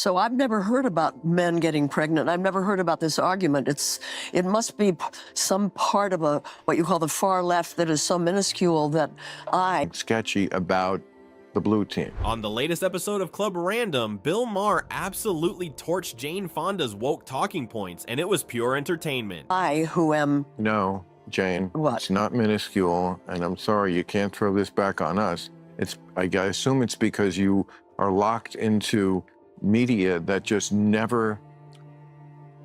So I've never heard about men getting pregnant. I've never heard about this argument. It must be some part of what you call the far left that is so minuscule that sketchy about the blue team. On the latest episode of Club Random, Bill Maher absolutely torched Jane Fonda's woke talking points, and it was pure entertainment. I, who am... No, Jane, What? It's not minuscule, and I'm sorry, you can't throw this back on us. I assume it's because you are locked into media that just never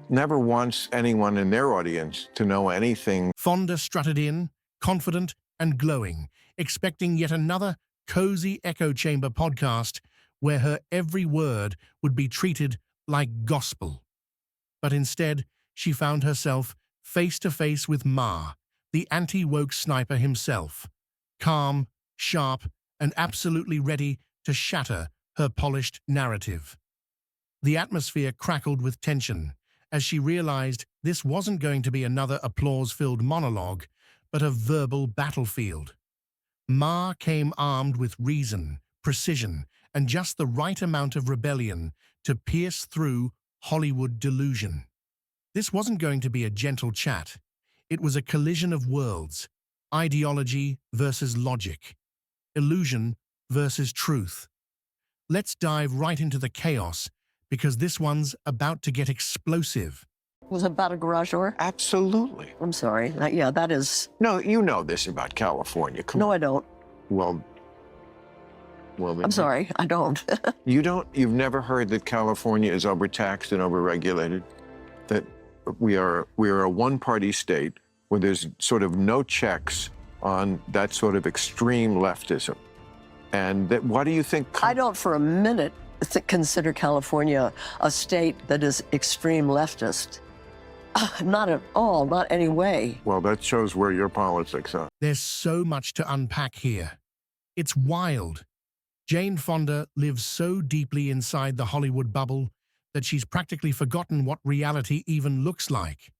wants anyone in their audience to know anything. Fonda strutted in, confident and glowing, expecting yet another cozy echo chamber podcast where her every word would be treated like gospel. But instead, she found herself face to face with Maher, the anti-woke sniper himself, calm, sharp, and absolutely ready to shatter her polished narrative. The atmosphere crackled with tension as she realized this wasn't going to be another applause-filled monologue, but a verbal battlefield. Maher came armed with reason, precision, and just the right amount of rebellion to pierce through Hollywood delusion. This wasn't going to be a gentle chat. It was a collision of worlds, ideology versus logic, illusion versus truth. Let's dive right into the chaos, because this one's about to get explosive. Was it about a garage door? Absolutely. I'm sorry. Yeah, that is... No, you know this about California. Come No, on. I don't. Well, I'm sorry, I don't. You've never heard that California is overtaxed and overregulated? That we are a one-party state where there's sort of no checks on that sort of extreme leftism. And that, what do you think? I don't for a minute consider California a state that is extreme leftist. Not at all, not any way. Well, that shows where your politics are. There's so much to unpack here. It's wild. Jane Fonda lives so deeply inside the Hollywood bubble that she's practically forgotten what reality even looks like.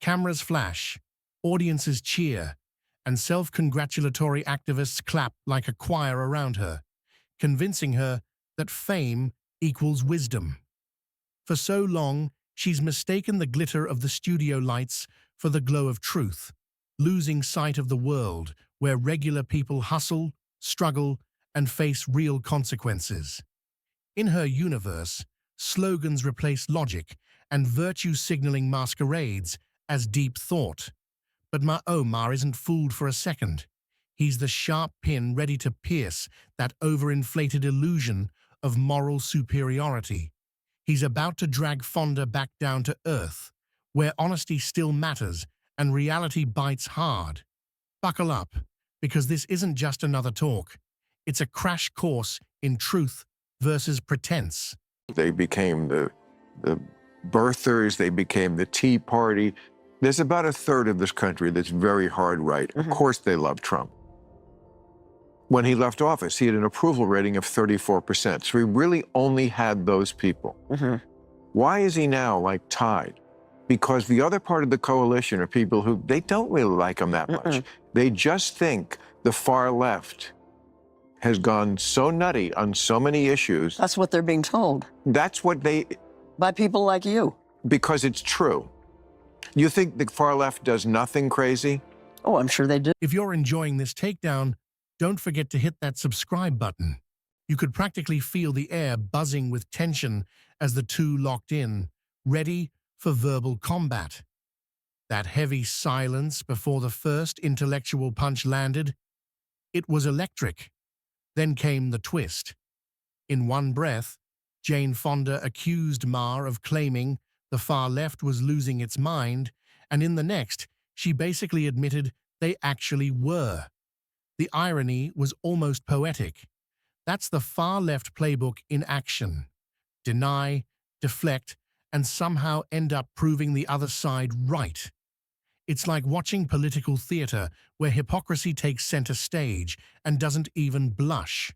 Cameras flash, audiences cheer, and self-congratulatory activists clap like a choir around her, convincing her that fame equals wisdom. For so long, she's mistaken the glitter of the studio lights for the glow of truth, losing sight of the world where regular people hustle, struggle, and face real consequences. In her universe, slogans replace logic and virtue signaling masquerades as deep thought. But Maher isn't fooled for a second. He's the sharp pin ready to pierce that overinflated illusion of moral superiority. He's about to drag Fonda back down to earth, where honesty still matters and reality bites hard. Buckle up, because this isn't just another talk. It's a crash course in truth versus pretense. They became the birthers, they became the Tea Party. There's about a third of this country that's very hard right. Mm-hmm. Of course they love Trump. When he left office, he had an approval rating of 34%. So he really only had those people. Mm-hmm. Why is he now like tied? Because the other part of the coalition are people who, they don't really like him that much. They just think the far left has gone so nutty on so many issues. That's what they're being told. That's what they... By people like you. Because it's true. You think the far left does nothing crazy? Oh, I'm sure they do. If you're enjoying this takedown, don't forget to hit that subscribe button. You could practically feel the air buzzing with tension as the two locked in, ready for verbal combat. That heavy silence before the first intellectual punch landed, it was electric. Then came the twist. In one breath, Jane Fonda accused Maher of claiming the far left was losing its mind, and in the next, she basically admitted they actually were. The irony was almost poetic. That's the far left playbook in action. Deny, deflect, and somehow end up proving the other side right. It's like watching political theater where hypocrisy takes center stage and doesn't even blush.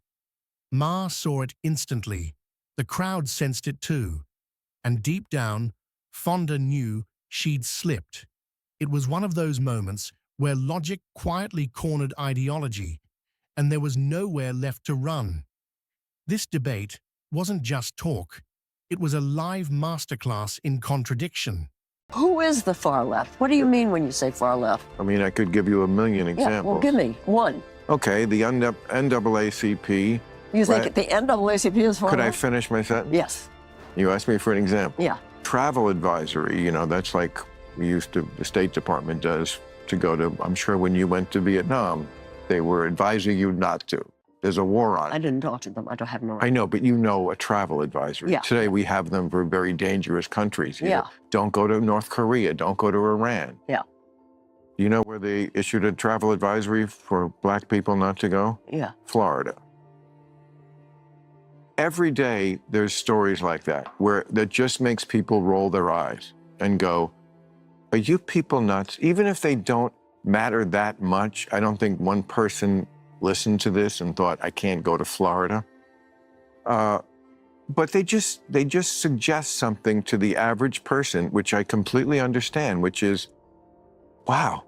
Maher saw it instantly. The crowd sensed it too. And deep down, Fonda knew she'd slipped. It was one of those moments where logic quietly cornered ideology, and there was nowhere left to run. This debate wasn't just talk. It was a live masterclass in contradiction. Who is the far left? What do you mean when you say far left? I mean, I could give you a million Yeah, examples. well, give me one. Okay, the NAACP. You think Right. the NAACP is far Could I left? finish my sentence? Yes. You asked me for an example. Yeah. Travel advisory, that's like the State Department does to go to, I'm sure when you went to Vietnam, they were advising you not to. There's a war on I it. didn't talk to them. I don't have no I right. know, but a travel advisory. Yeah. Today we have them for very dangerous countries. Yeah. Don't go to North Korea. Don't go to Iran. Yeah. You know where they issued a travel advisory for black people not to go? Yeah. Florida. Every day there's stories like that that just makes people roll their eyes and go, are you people nuts? Even if they don't matter that much, I don't think one person listened to this and thought, I can't go to Florida. But they just suggest something to the average person, which I completely understand, which is, wow,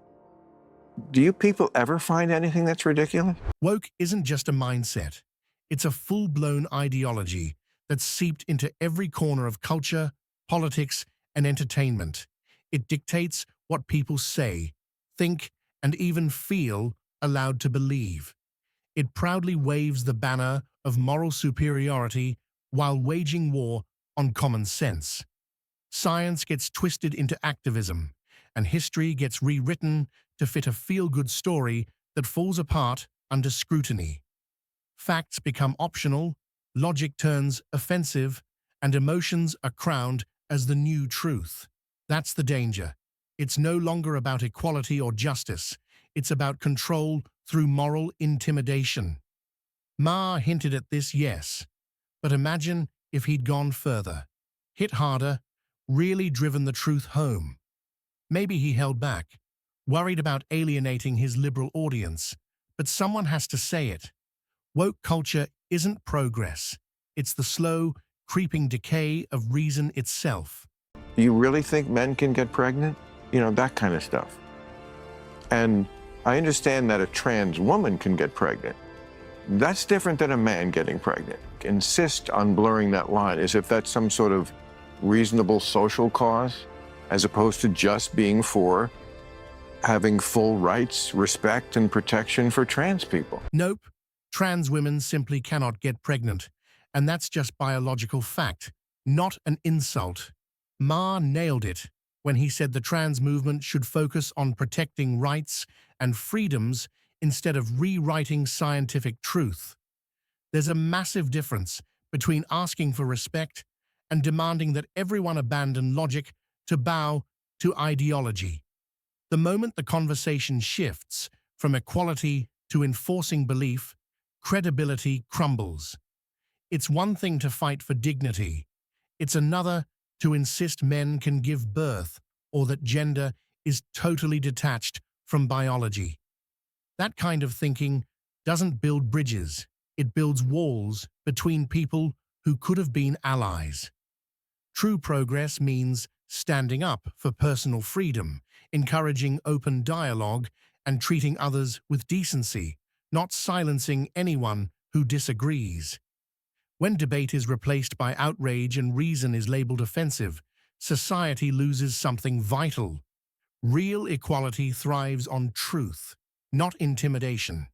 do you people ever find anything that's ridiculous? Woke isn't just a mindset. It's a full-blown ideology that's seeped into every corner of culture, politics, and entertainment. It dictates what people say, think, and even feel allowed to believe. It proudly waves the banner of moral superiority while waging war on common sense. Science gets twisted into activism, and history gets rewritten to fit a feel-good story that falls apart under scrutiny. Facts become optional, logic turns offensive, and emotions are crowned as the new truth. That's the danger. It's no longer about equality or justice. It's about control through moral intimidation. Maher hinted at this, yes. But imagine if he'd gone further, hit harder, really driven the truth home. Maybe he held back, worried about alienating his liberal audience. But someone has to say it. Woke culture isn't progress. It's the slow, creeping decay of reason itself. You really think men can get pregnant? That kind of stuff. And I understand that a trans woman can get pregnant. That's different than a man getting pregnant. Insist on blurring that line as if that's some sort of reasonable social cause, as opposed to just being for having full rights, respect, and protection for trans people. Nope, trans women simply cannot get pregnant. And that's just biological fact, not an insult. Maher nailed it when he said the trans movement should focus on protecting rights and freedoms instead of rewriting scientific truth. There's a massive difference between asking for respect and demanding that everyone abandon logic to bow to ideology. The moment the conversation shifts from equality to enforcing belief, credibility crumbles. It's one thing to fight for dignity. It's another to insist men can give birth or that gender is totally detached from biology. That kind of thinking doesn't build bridges. It builds walls between people who could have been allies. True progress means standing up for personal freedom, encouraging open dialogue, and treating others with decency, not silencing anyone who disagrees. When debate is replaced by outrage and reason is labeled offensive, society loses something vital. Real equality thrives on truth, not intimidation.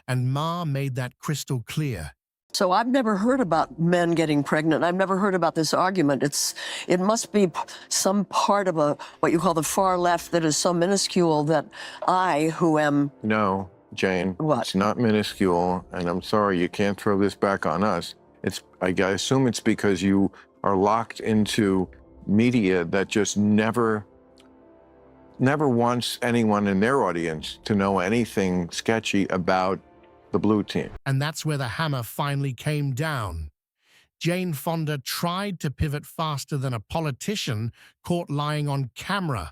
And Maher made that crystal clear. So I've never heard about men getting pregnant. I've never heard about this argument. It must be some part of what you call the far left that is so minuscule that I, who am... No, Jane. What? It's not minuscule, and I'm sorry, you can't throw this back on us. I assume it's because you are locked into media that just never wants anyone in their audience to know anything sketchy about the blue team. And that's where the hammer finally came down. Jane Fonda tried to pivot faster than a politician caught lying on camera.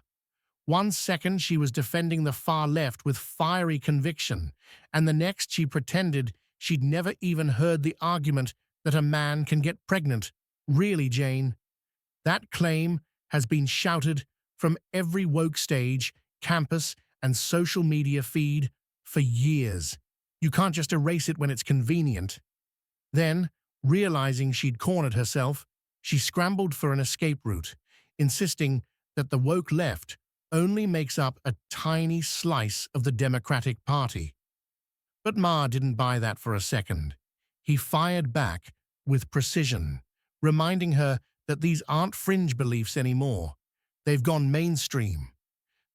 1 second she was defending the far left with fiery conviction, and the next she pretended she'd never even heard the argument that a man can get pregnant. Really, Jane? That claim has been shouted from every woke stage, campus, and social media feed for years. You can't just erase it when it's convenient. Then, realizing she'd cornered herself, She scrambled for an escape route, insisting that the woke left only makes up a tiny slice of the Democratic Party. But Maher didn't buy that for a second. He fired back with precision, reminding her that these aren't fringe beliefs anymore. They've gone mainstream.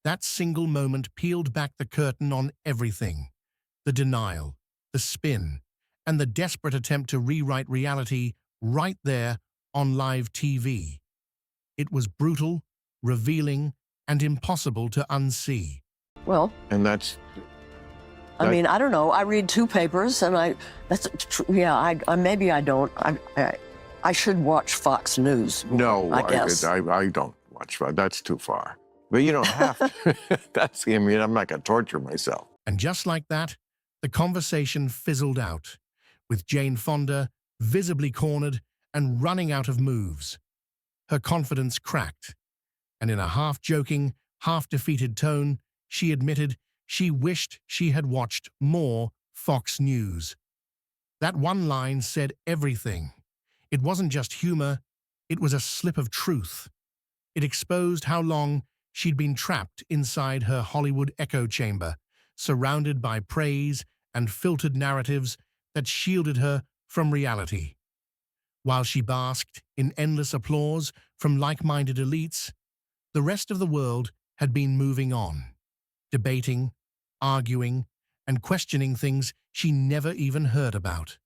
That single moment peeled back the curtain on everything. The denial, the spin, and the desperate attempt to rewrite reality right there on live TV. It was brutal, revealing, and impossible to unsee. Well, And that's I That- mean, I don't know. I read two papers, and maybe I don't. I should watch Fox News. no, I guess. I don't watch that. That's too far. But you don't have to. I mean, I'm not going to torture myself. And just like that, the conversation fizzled out, with Jane Fonda visibly cornered and running out of moves. Her confidence cracked, and in a half-joking, half-defeated tone, she admitted she wished she had watched more Fox News. That one line said everything. It wasn't just humor, it was a slip of truth. It exposed how long she'd been trapped inside her Hollywood echo chamber, surrounded by praise and filtered narratives that shielded her from reality. While she basked in endless applause from like-minded elites, the rest of the world had been moving on, debating, arguing, and questioning things she never even heard about.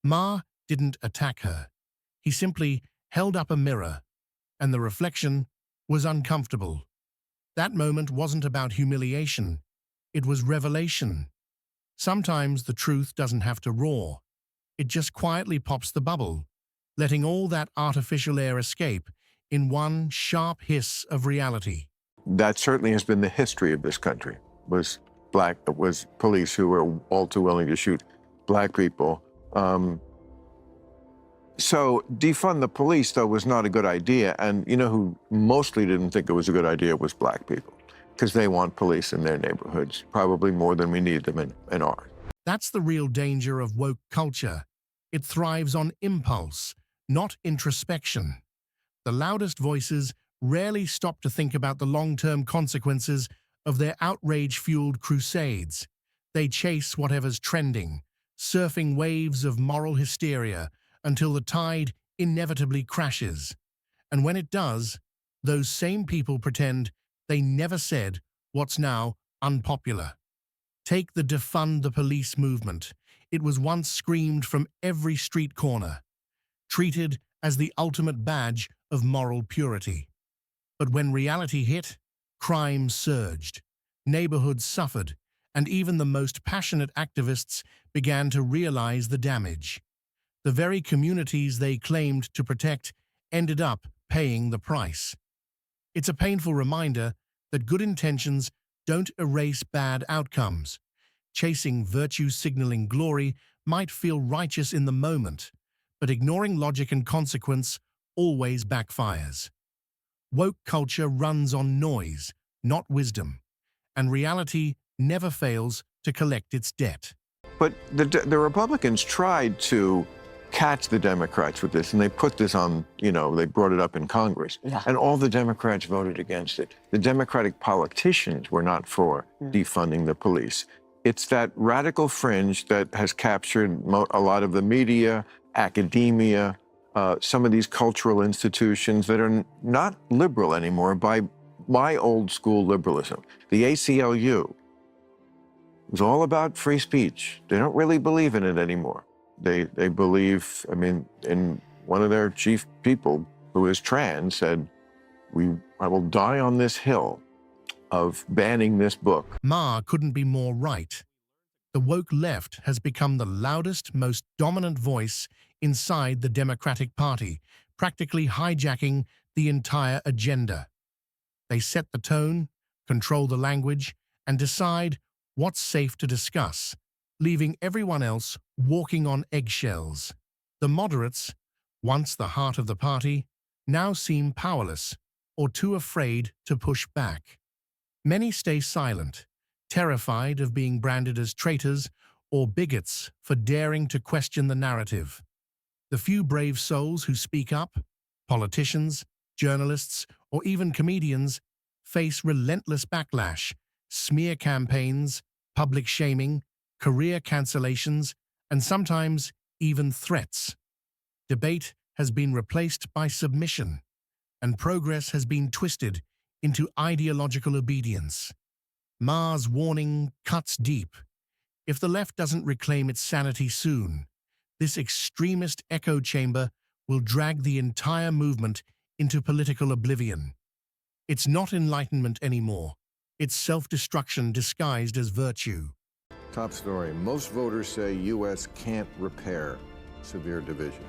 Maher didn't attack her. He simply held up a mirror, and the reflection was uncomfortable. That moment wasn't about humiliation. It was revelation. Sometimes the truth doesn't have to roar. It just quietly pops the bubble, letting all that artificial air escape in one sharp hiss of reality. That certainly has been the history of this country. Was police who were all too willing to shoot black people. So defund the police, though, was not a good idea. And you know who mostly didn't think it was a good idea was black people, because they want police in their neighborhoods, probably more than we need them in ours. That's the real danger of woke culture. It thrives on impulse, not introspection. The loudest voices rarely stop to think about the long-term consequences of their outrage-fueled crusades. They chase whatever's trending, surfing waves of moral hysteria until the tide inevitably crashes. And when it does, those same people pretend they never said what's now unpopular. Take the defund the police movement. It was once screamed from every street corner, treated as the ultimate badge of moral purity. But when reality hit, crime surged, neighborhoods suffered, and even the most passionate activists began to realize the damage. The very communities they claimed to protect ended up paying the price. It's a painful reminder that good intentions don't erase bad outcomes. Chasing virtue-signaling glory might feel righteous in the moment, but ignoring logic and consequence always backfires. Woke culture runs on noise, not wisdom, and reality never fails to collect its debt. But the Republicans tried to catch the Democrats with this, and they put this on, they brought it up in Congress. Yeah. And all the Democrats voted against it. The Democratic politicians were not for defunding the police. It's that radical fringe that has captured a lot of the media, academia, some of these cultural institutions that are not liberal anymore by my old school liberalism. The ACLU was all about free speech. They don't really believe in it anymore. They believe, in one of their chief people who is trans said, I will die on this hill of banning this book. Maher couldn't be more right. The woke left has become the loudest, most dominant voice inside the Democratic Party, practically hijacking the entire agenda. They set the tone, control the language, and decide what's safe to discuss, leaving everyone else walking on eggshells. The moderates, once the heart of the party, now seem powerless or too afraid to push back. Many stay silent, terrified of being branded as traitors or bigots for daring to question the narrative. The few brave souls who speak up Politicians, journalists, or even comedians face relentless backlash, smear campaigns, public shaming, career cancellations, and sometimes even threats. Debate has been replaced by submission, and progress has been twisted into ideological obedience. Maher's warning cuts deep. If the left doesn't reclaim its sanity soon, this extremist echo chamber will drag the entire movement into political oblivion. It's not enlightenment anymore. It's self-destruction disguised as virtue. Top story. Most voters say U.S. can't repair severe divisions.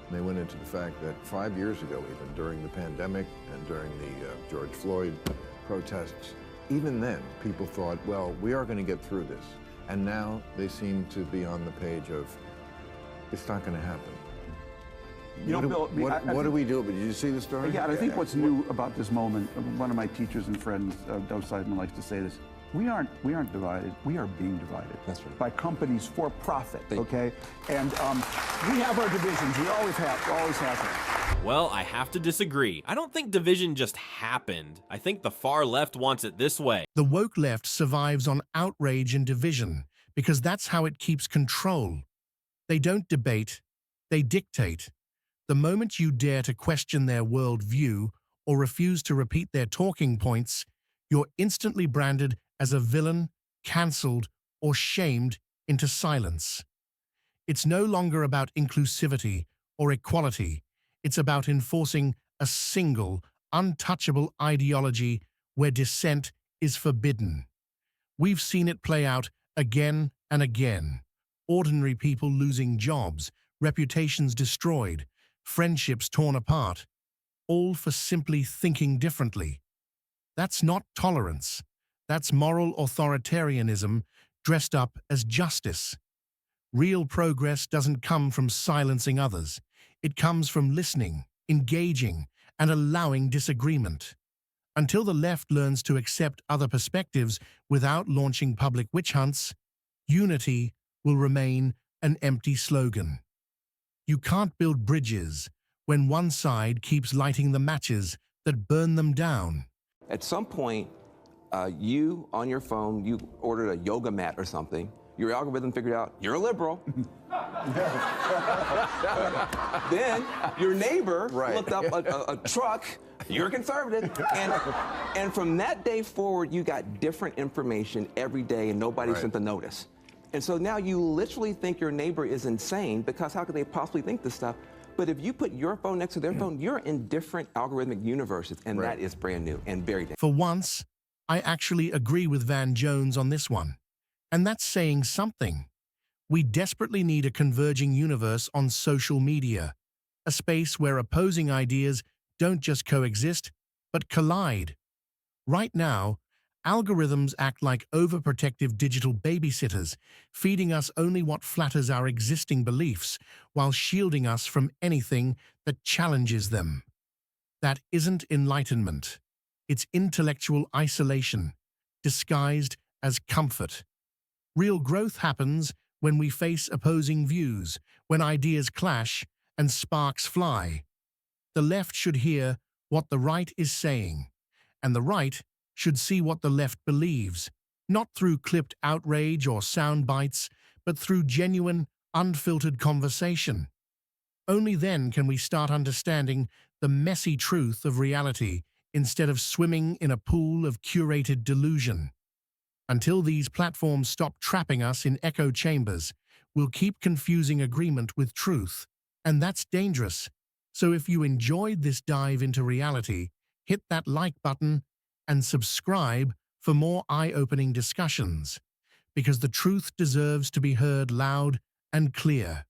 And they went into the fact that 5 years ago, even during the pandemic and during the George Floyd protests, even then, people thought, well, we are going to get through this. And now they seem to be on the page of, it's not going to happen. You know, Bill, What do we do? But did you see the story? Yeah, and I think what's new about this moment, one of my teachers and friends, Doug Seidman, likes to say this, we aren't divided, we are being divided. That's right. By companies for profit, okay? And we have our divisions, we always have them. Well, I have to disagree. I don't think division just happened. I think the far left wants it this way. The woke left survives on outrage and division because that's how it keeps control. They don't debate, they dictate. The moment you dare to question their worldview or refuse to repeat their talking points, you're instantly branded as a villain, cancelled, or shamed into silence. It's no longer about inclusivity or equality. It's about enforcing a single, untouchable ideology where dissent is forbidden. We've seen it play out again and again. Ordinary people losing jobs, reputations destroyed, friendships torn apart, all for simply thinking differently. That's not tolerance. That's moral authoritarianism dressed up as justice. Real progress doesn't come from silencing others. It comes from listening, engaging, and allowing disagreement. Until the left learns to accept other perspectives without launching public witch hunts, unity will remain an empty slogan. You can't build bridges when one side keeps lighting the matches that burn them down. At some point, you, on your phone, you ordered a yoga mat or something. Your algorithm figured out you're a liberal. Then your neighbor looked up a truck, you're a conservative. And from that day forward, you got different information every day and nobody sent a notice. And so now you literally think your neighbor is insane because how could they possibly think this stuff? But if you put your phone next to their phone, you're in different algorithmic universes, and that is brand new and very dangerous. For once, I actually agree with Van Jones on this one. And that's saying something. We desperately need a converging universe on social media, a space where opposing ideas don't just coexist, but collide. Right now, algorithms act like overprotective digital babysitters, feeding us only what flatters our existing beliefs, while shielding us from anything that challenges them. That isn't enlightenment. It's intellectual isolation, disguised as comfort. Real growth happens when we face opposing views, when ideas clash and sparks fly. The left should hear what the right is saying, and the right should see what the left believes, not through clipped outrage or sound bites, but through genuine, unfiltered conversation. Only then can we start understanding the messy truth of reality instead of swimming in a pool of curated delusion. Until these platforms stop trapping us in echo chambers, we'll keep confusing agreement with truth, and that's dangerous. So if you enjoyed this dive into reality, hit that like button and subscribe for more eye-opening discussions, because the truth deserves to be heard loud and clear.